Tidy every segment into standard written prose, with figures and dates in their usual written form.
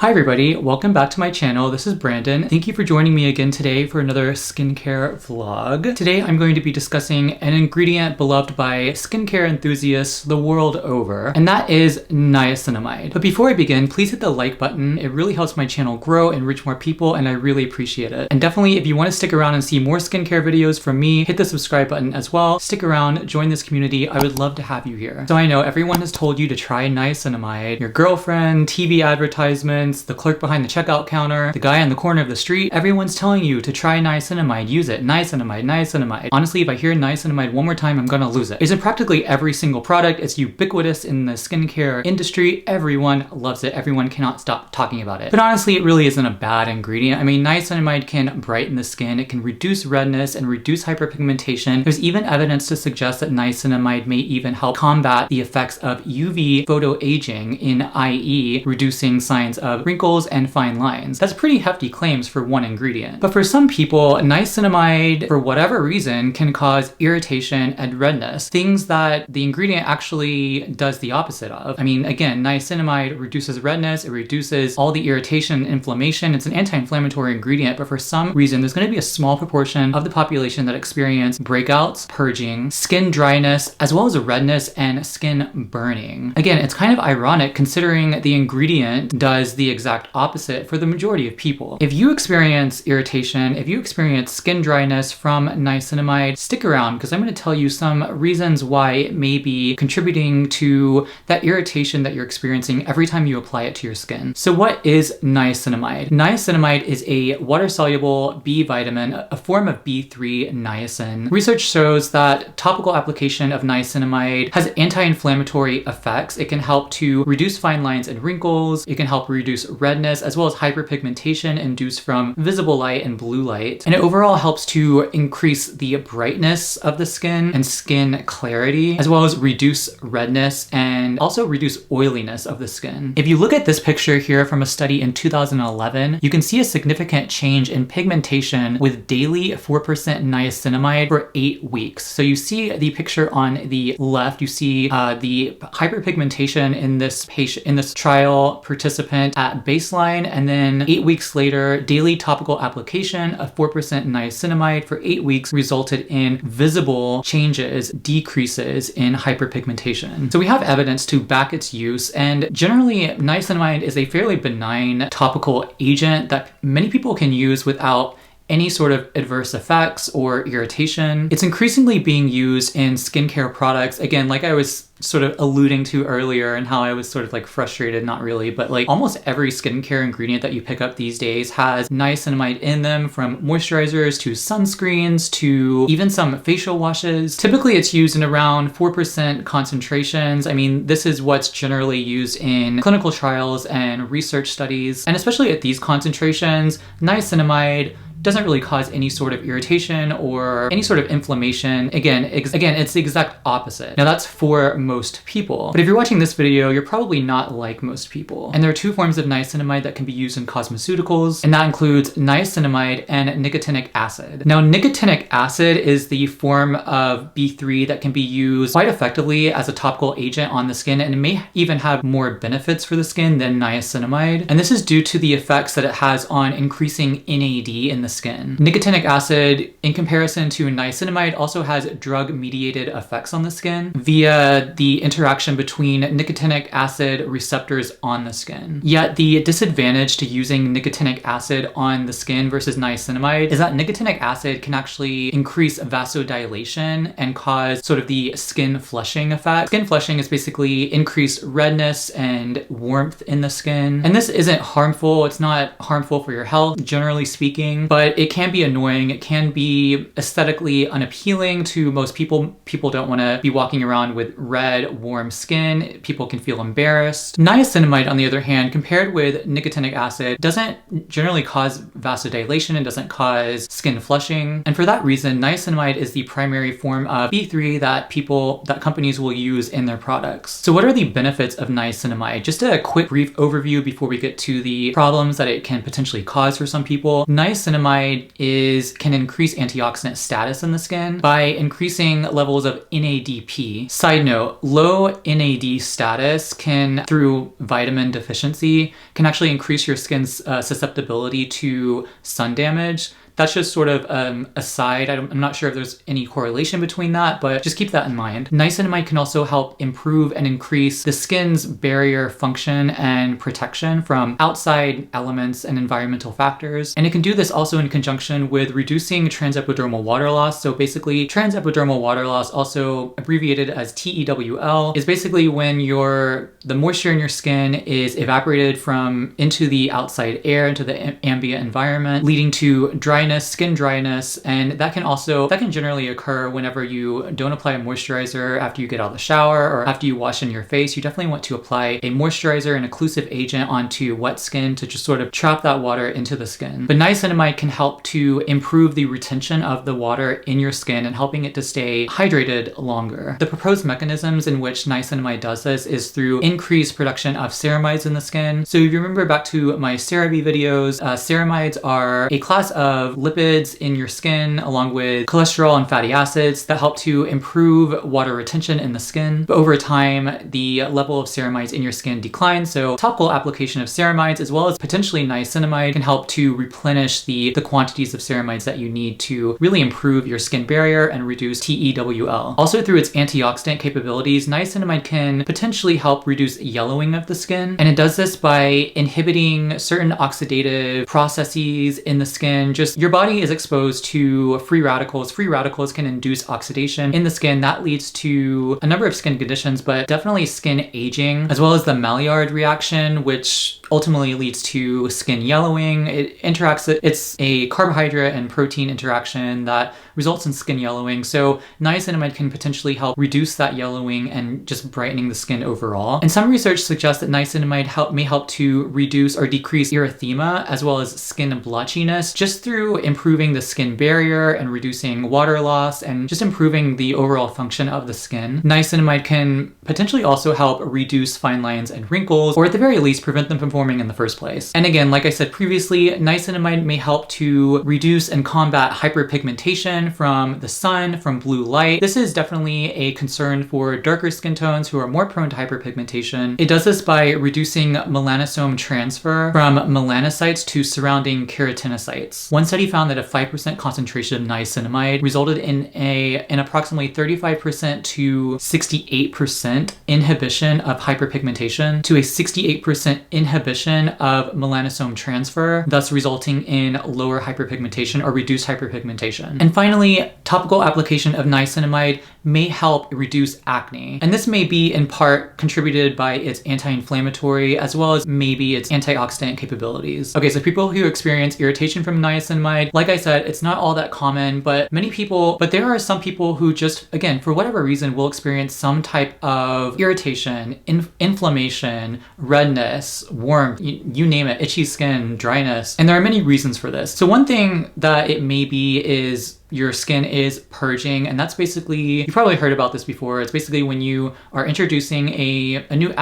Hi everybody, welcome back to my channel. This is Brandon. Thank you for joining me again today for another skincare vlog. Today I'm going to be discussing an ingredient beloved by skincare enthusiasts the world over, and that is niacinamide. But before I begin, please hit the like button. It really helps my channel grow and reach more people, and I really appreciate it. And definitely, if you want to stick around and see more skincare videos from me, hit the subscribe button as well. Stick around, join this community. I would love to have you here. So I know everyone has told you to try niacinamide. Your girlfriend, TV advertisements, the clerk behind the checkout counter, the guy on the corner of the street, everyone's telling you to try niacinamide, use it, niacinamide, niacinamide. Honestly, if I hear niacinamide one more time, I'm gonna lose it. It's in practically every single product. It's ubiquitous in the skincare industry. Everyone loves it. Everyone cannot stop talking about it. But honestly, it really isn't a bad ingredient. I mean, niacinamide can brighten the skin. It can reduce redness and reduce hyperpigmentation. There's even evidence to suggest that niacinamide may even help combat the effects of UV photoaging, i.e. reducing signs of wrinkles and fine lines. That's pretty hefty claims for one ingredient. But for some people, niacinamide, for whatever reason, can cause irritation and redness, things that the ingredient actually does the opposite of. I mean, again, niacinamide reduces redness, it reduces all the irritation and inflammation. It's an anti-inflammatory ingredient, but for some reason, there's going to be a small proportion of the population that experience breakouts, purging, skin dryness, as well as redness and skin burning. Again, it's kind of ironic considering the ingredient does the exact opposite for the majority of people. If you experience irritation, if you experience skin dryness from niacinamide, stick around because I'm going to tell you some reasons why it may be contributing to that irritation that you're experiencing every time you apply it to your skin. So what is niacinamide? Niacinamide is a water-soluble B vitamin, a form of B3 niacin. Research shows that topical application of niacinamide has anti-inflammatory effects. It can help to reduce fine lines and wrinkles. It can help reduce redness as well as hyperpigmentation induced from visible light and blue light. And it overall helps to increase the brightness of the skin and skin clarity, as well as reduce redness and also reduce oiliness of the skin. If you look at this picture here from a study in 2011, you can see a significant change in pigmentation with daily 4% niacinamide for 8 weeks. So you see the picture on the left, you see the hyperpigmentation in this patient, in this trial participant at baseline, and then 8 weeks later, daily topical application of 4% niacinamide for 8 weeks resulted in visible changes, decreases in hyperpigmentation. So we have evidence to back its use, and generally niacinamide is a fairly benign topical agent that many people can use without any sort of adverse effects or irritation. It's increasingly being used in skincare products. Again, like I was sort of alluding to earlier and how I was sort of like frustrated, not really, but like almost every skincare ingredient that you pick up these days has niacinamide in them, from moisturizers to sunscreens to even some facial washes. Typically it's used in around 4% concentrations. I mean, this is what's generally used in clinical trials and research studies. And especially at these concentrations, niacinamide doesn't really cause any sort of irritation or any sort of inflammation. Again, it's the exact opposite. Now that's for most people. But if you're watching this video, you're probably not like most people. And there are two forms of niacinamide that can be used in cosmeceuticals, and that includes niacinamide and nicotinic acid. Now, nicotinic acid is the form of B3 that can be used quite effectively as a topical agent on the skin, and it may even have more benefits for the skin than niacinamide. And this is due to the effects that it has on increasing NAD in the skin. Nicotinic acid, in comparison to niacinamide, also has drug-mediated effects on the skin via the interaction between nicotinic acid receptors on the skin. Yet the disadvantage to using nicotinic acid on the skin versus niacinamide is that nicotinic acid can actually increase vasodilation and cause sort of the skin flushing effect. Skin flushing is basically increased redness and warmth in the skin. And this isn't harmful. It's not harmful for your health, generally speaking, but it can be annoying. It can be aesthetically unappealing to most people. People don't want to be walking around with red, warm skin. People can feel embarrassed. Niacinamide, on the other hand, compared with nicotinic acid, doesn't generally cause vasodilation and doesn't cause skin flushing. And for that reason, niacinamide is the primary form of B3 that companies will use in their products. So what are the benefits of niacinamide? Just a quick brief overview before we get to the problems that it can potentially cause for some people. Niacinamide can increase antioxidant status in the skin by increasing levels of NADP. Side note, low NAD status can, through vitamin deficiency, can actually increase your skin's susceptibility to sun damage. That's just sort of aside. I'm not sure if there's any correlation between that, but just keep that in mind. Niacinamide can also help improve and increase the skin's barrier function and protection from outside elements and environmental factors. And it can do this also in conjunction with reducing transepidermal water loss. So basically, transepidermal water loss, also abbreviated as TEWL, is basically when the moisture in your skin is evaporated into the outside air, into the ambient environment, leading to dryness, skin dryness, and that can generally occur whenever you don't apply a moisturizer after you get out of the shower or after you wash in your face. You definitely want to apply a moisturizer and occlusive agent onto wet skin to just sort of trap that water into the skin. But niacinamide can help to improve the retention of the water in your skin and helping it to stay hydrated longer. The proposed mechanisms in which niacinamide does this is through increased production of ceramides in the skin. So if you remember back to my CeraVe videos, ceramides are a class of lipids in your skin along with cholesterol and fatty acids that help to improve water retention in the skin. But over time, the level of ceramides in your skin declines, so topical application of ceramides as well as potentially niacinamide can help to replenish the quantities of ceramides that you need to really improve your skin barrier and reduce TEWL. Also, through its antioxidant capabilities, niacinamide can potentially help reduce yellowing of the skin, and it does this by inhibiting certain oxidative processes in the skin. Just your body is exposed to free radicals. Free radicals can induce oxidation in the skin. That leads to a number of skin conditions, but definitely skin aging, as well as the Maillard reaction, which ultimately leads to skin yellowing. It's a carbohydrate and protein interaction that results in skin yellowing. So niacinamide can potentially help reduce that yellowing and just brightening the skin overall. And some research suggests that niacinamide may help to reduce or decrease erythema as well as skin blotchiness just through improving the skin barrier and reducing water loss and just improving the overall function of the skin. Niacinamide can potentially also help reduce fine lines and wrinkles, or at the very least prevent them from forming in the first place. And again, like I said previously, niacinamide may help to reduce and combat hyperpigmentation from the sun, from blue light. This is definitely a concern for darker skin tones who are more prone to hyperpigmentation. It does this by reducing melanosome transfer from melanocytes to surrounding keratinocytes. One study found that a 5% concentration of niacinamide resulted in an approximately 35% to 68% inhibition of hyperpigmentation to a 68% inhibition of melanosome transfer, thus resulting in lower hyperpigmentation or reduced hyperpigmentation. And finally, topical application of niacinamide may help reduce acne. And this may be in part contributed by its anti-inflammatory as well as maybe its antioxidant capabilities. Okay, so people who experience irritation from niacinamide, like I said, it's not all that common, but there are some people who just, again, for whatever reason, will experience some type of irritation, inflammation, redness, warmth, you name it, itchy skin, dryness. And there are many reasons for this. So one thing that it may be is your skin is purging, and that's basically, you've probably heard about this before, it's basically when you are introducing a new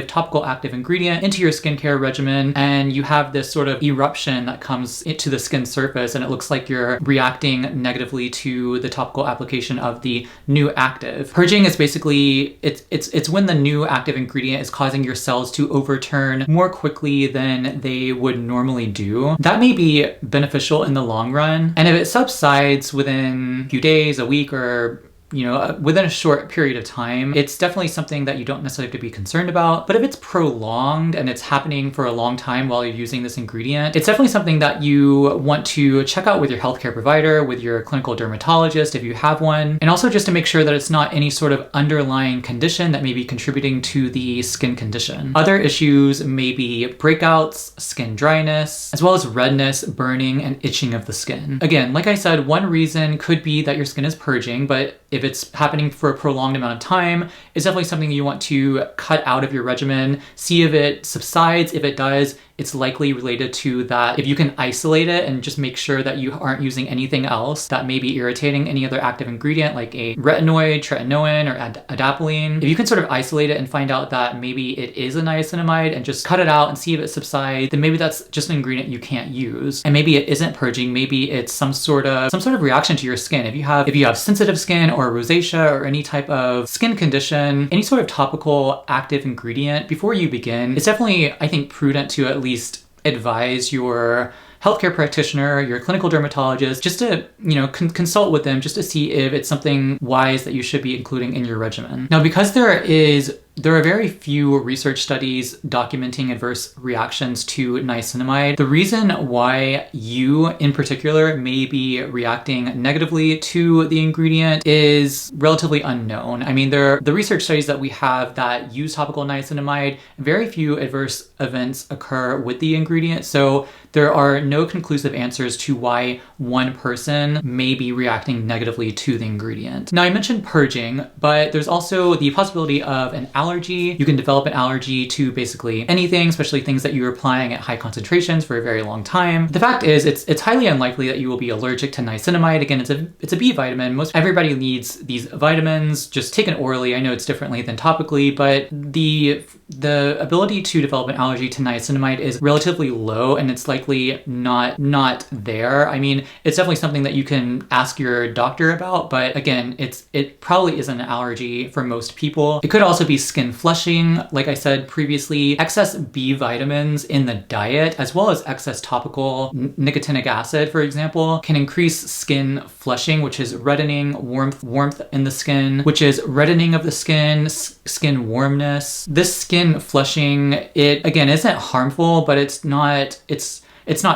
topical active ingredient into your skincare regimen and you have this sort of eruption that comes into the skin surface and it looks like you're reacting negatively to the topical application of the new active. Purging is basically, it's when the new active ingredient is causing your cells to overturn more quickly than they would normally do. That may be beneficial in the long run, and if it subsides within a few days, a week, or within a short period of time, it's definitely something that you don't necessarily have to be concerned about. But if it's prolonged and it's happening for a long time while you're using this ingredient, it's definitely something that you want to check out with your healthcare provider, with your clinical dermatologist if you have one, and also just to make sure that it's not any sort of underlying condition that may be contributing to the skin condition. Other issues may be breakouts, skin dryness, as well as redness, burning, and itching of the skin. Again, like I said, one reason could be that your skin is purging, but if it's happening for a prolonged amount of time, it's definitely something you want to cut out of your regimen. See if it subsides. If it does, it's likely related to that. If you can isolate it and just make sure that you aren't using anything else that may be irritating any other active ingredient like a retinoid, tretinoin, or adapalene, if you can sort of isolate it and find out that maybe it is a niacinamide and just cut it out and see if it subsides, then maybe that's just an ingredient you can't use. And maybe it isn't purging, maybe it's some sort of reaction to your skin. If you have sensitive skin or rosacea or any type of skin condition, any sort of topical active ingredient, before you begin, it's definitely, I think, prudent to at least advise your healthcare practitioner, your clinical dermatologist, just to, consult with them just to see if it's something wise that you should be including in your regimen. Now, because there are very few research studies documenting adverse reactions to niacinamide, the reason why you in particular may be reacting negatively to the ingredient is relatively unknown. I mean, the research studies that we have that use topical niacinamide, very few adverse events occur with the ingredient, so there are no conclusive answers to why one person may be reacting negatively to the ingredient. Now, I mentioned purging, but there's also the possibility of an allergy. You can develop an allergy to basically anything, especially things that you're applying at high concentrations for a very long time. The fact is, it's highly unlikely that you will be allergic to niacinamide. Again, it's a B vitamin. Everybody needs these vitamins, just taken orally. I know it's differently than topically, but the ability to develop an allergy to niacinamide is relatively low, and it's likely not there. I mean, it's definitely something that you can ask your doctor about, but again, it probably isn't an allergy for most people. It could also be skin flushing. Like I said previously, excess B vitamins in the diet, as well as excess topical nicotinic acid, for example, can increase skin flushing, which is reddening, warmth in the skin, which is reddening of the skin warmness. This skin flushing, it again isn't harmful, but it's not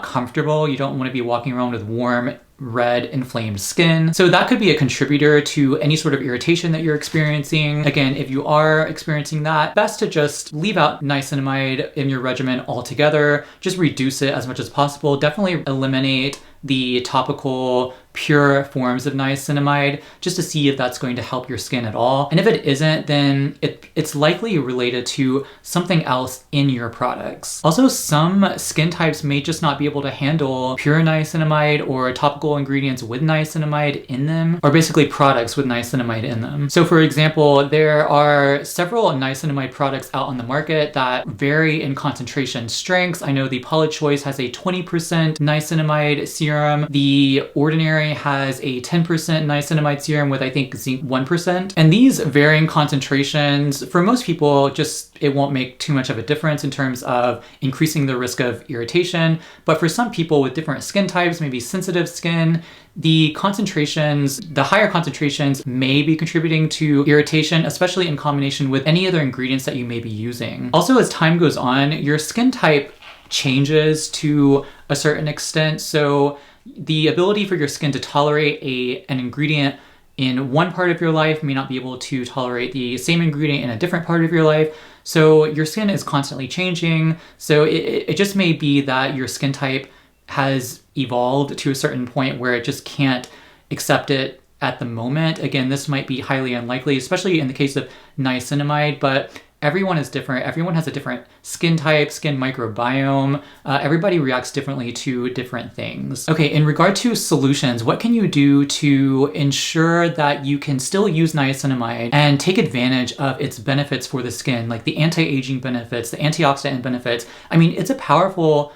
comfortable. You don't want to be walking around with warm, red, inflamed skin. So that could be a contributor to any sort of irritation that you're experiencing. Again, if you are experiencing that, best to just leave out niacinamide in your regimen altogether. Just reduce it as much as possible. Definitely eliminate the topical pure forms of niacinamide just to see if that's going to help your skin at all. And if it isn't, then it's likely related to something else in your products. Also, some skin types may just not be able to handle pure niacinamide or topical ingredients with niacinamide in them, or basically products with niacinamide in them. So for example, there are several niacinamide products out on the market that vary in concentration strengths. I know the Polychoice has a 20% niacinamide serum. The Ordinary has a 10% niacinamide serum with, I think, zinc 1%. And these varying concentrations, for most people, it won't make too much of a difference in terms of increasing the risk of irritation. But for some people with different skin types, maybe sensitive skin, the higher concentrations may be contributing to irritation, especially in combination with any other ingredients that you may be using. Also, as time goes on, your skin type changes to a certain extent. So the ability for your skin to tolerate an ingredient in one part of your life may not be able to tolerate the same ingredient in a different part of your life. So your skin is constantly changing. So it just may be that your skin type has evolved to a certain point where it just can't accept it at the moment. Again, this might be highly unlikely, especially in the case of niacinamide, but everyone is different. Everyone has a different skin type, skin microbiome. Everybody reacts differently to different things. Okay, in regard to solutions, what can you do to ensure that you can still use niacinamide and take advantage of its benefits for the skin, like the anti-aging benefits, the antioxidant benefits? I mean, it's a powerful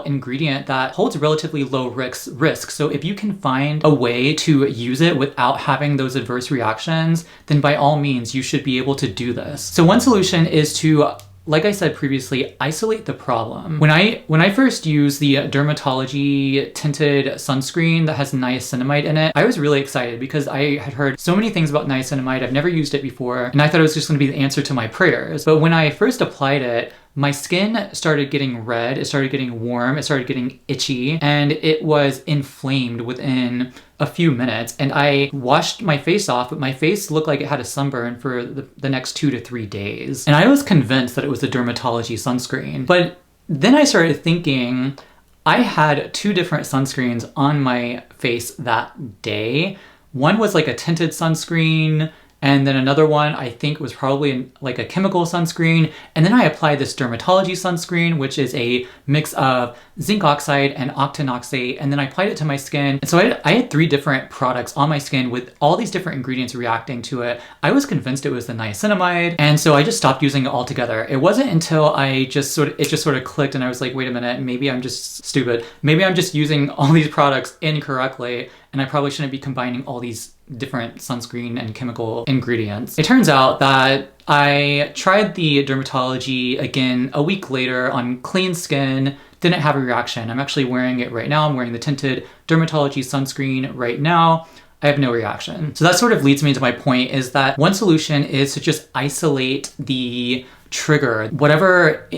ingredient that holds relatively low risk. So if you can find a way to use it without having those adverse reactions, then by all means, you should be able to do this. So one solution is to, like I said previously, isolate the problem. When I first used the Dermatology tinted sunscreen that has niacinamide in it, I was really excited because I had heard so many things about niacinamide. I've never used it before, and I thought it was just going to be the answer to my prayers. But when I first applied it, my skin started getting red, it started getting warm, it started getting itchy, and it was inflamed within a few minutes. And I washed my face off, but my face looked like it had a sunburn for the next 2 to 3 days. And I was convinced that it was the Dermatology sunscreen. But then I started thinking, I had 2 different sunscreens on my face that day. One was like a tinted sunscreen, and then another one I think was probably like a chemical sunscreen, and then I applied this dermatology sunscreen, which is a mix of zinc oxide and octinoxate, and then I applied it to my skin. And so I had 3 different products on my skin with all these different ingredients reacting to it. I was convinced it was the niacinamide, and so I just stopped using it altogether. It wasn't until it just sort of clicked, and I was like, wait a minute, maybe I'm just stupid. Maybe I'm just using all these products incorrectly, and I probably shouldn't be combining all these different sunscreen and chemical ingredients. It turns out that I tried the dermatology again a week later on clean skin, didn't have a reaction. I'm actually wearing it right now. I'm wearing the tinted dermatology sunscreen right now. I have no reaction. So that sort of leads me to my point, is that one solution is to just isolate the trigger, whatever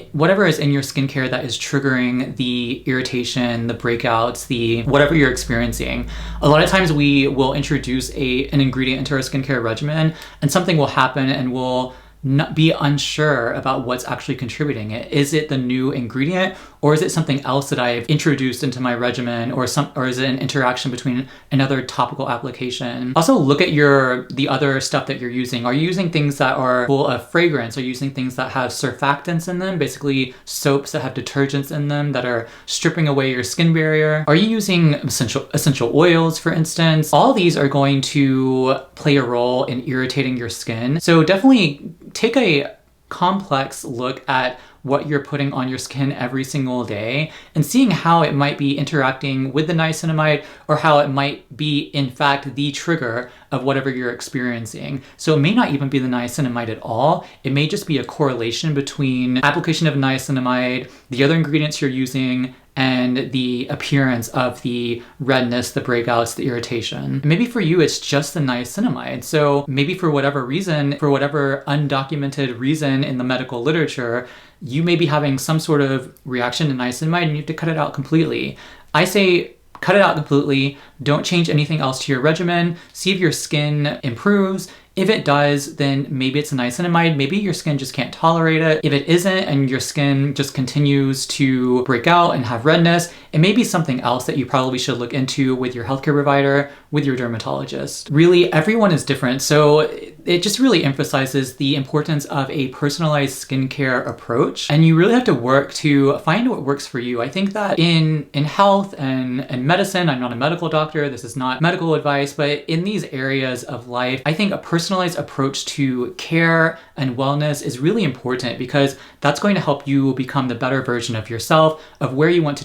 is in your skincare that is triggering the irritation, the breakouts, the whatever you're experiencing. A lot of times we will introduce an ingredient into our skincare regimen, and something will happen and we'll not be unsure about what's actually contributing it. Is it the new ingredient, or is it something else that I've introduced into my regimen, or is it an interaction between another topical application? Also, look at the other stuff that you're using. Are you using things that are full of fragrance? Are you using things that have surfactants in them, basically soaps that have detergents in them that are stripping away your skin barrier? Are you using essential oils, for instance? All these are going to play a role in irritating your skin. So definitely take a complex look at what you're putting on your skin every single day and seeing how it might be interacting with the niacinamide, or how it might be in fact the trigger of whatever you're experiencing. So it may not even be the niacinamide at all. It may just be a correlation between application of niacinamide, the other ingredients you're using, and the appearance of the redness, the breakouts, the irritation. Maybe for you, it's just the niacinamide. So maybe for whatever reason, for whatever undocumented reason in the medical literature, you may be having some sort of reaction to niacinamide and you have to cut it out completely. I say cut it out completely. Don't change anything else to your regimen. See if your skin improves. If it does, then maybe it's a niacinamide. Maybe your skin just can't tolerate it. If it isn't, and your skin just continues to break out and have redness, it may be something else that you probably should look into with your healthcare provider, with your dermatologist. Really, everyone is different. So it just really emphasizes the importance of a personalized skincare approach. And you really have to work to find what works for you. I think that in health and medicine, I'm not a medical doctor, this is not medical advice, but in these areas of life, I think a personalized approach to care and wellness is really important, because that's going to help you become the better version of yourself, of where you want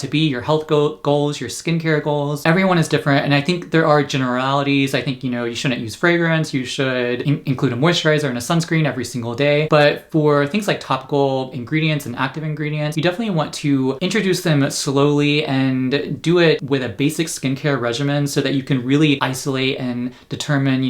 to be, your health goals, your skincare goals. Everyone is different, and I think there are generalities. I think, you shouldn't use fragrance, you should include a moisturizer and a sunscreen every single day. But for things like topical ingredients and active ingredients, you definitely want to introduce them slowly and do it with a basic skincare regimen, so that you can really isolate and determine,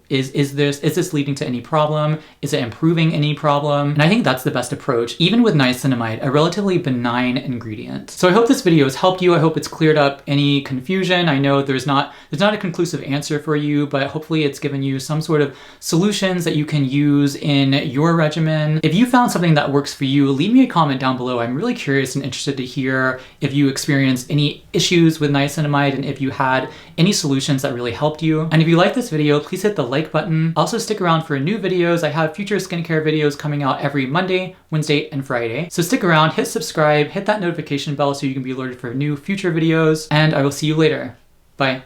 is this leading to any problem? Is it improving any problem? And I think that's the best approach, even with niacinamide, a relatively benign ingredient. So I hope this video has helped you. I hope it's cleared up any confusion. I know there's not a conclusive answer for you, but hopefully it's given you some sort of solutions that you can use in your regimen. If you found something that works for you, leave me a comment down below. I'm really curious and interested to hear if you experienced any issues with niacinamide and if you had any solutions that really helped you. And if you like this video, please hit the like button. Also stick around for new videos. I have future skincare videos coming out every Monday, Wednesday, and Friday. So stick around, hit subscribe, hit that notification bell so you can be alerted for new future videos, and I will see you later. Bye.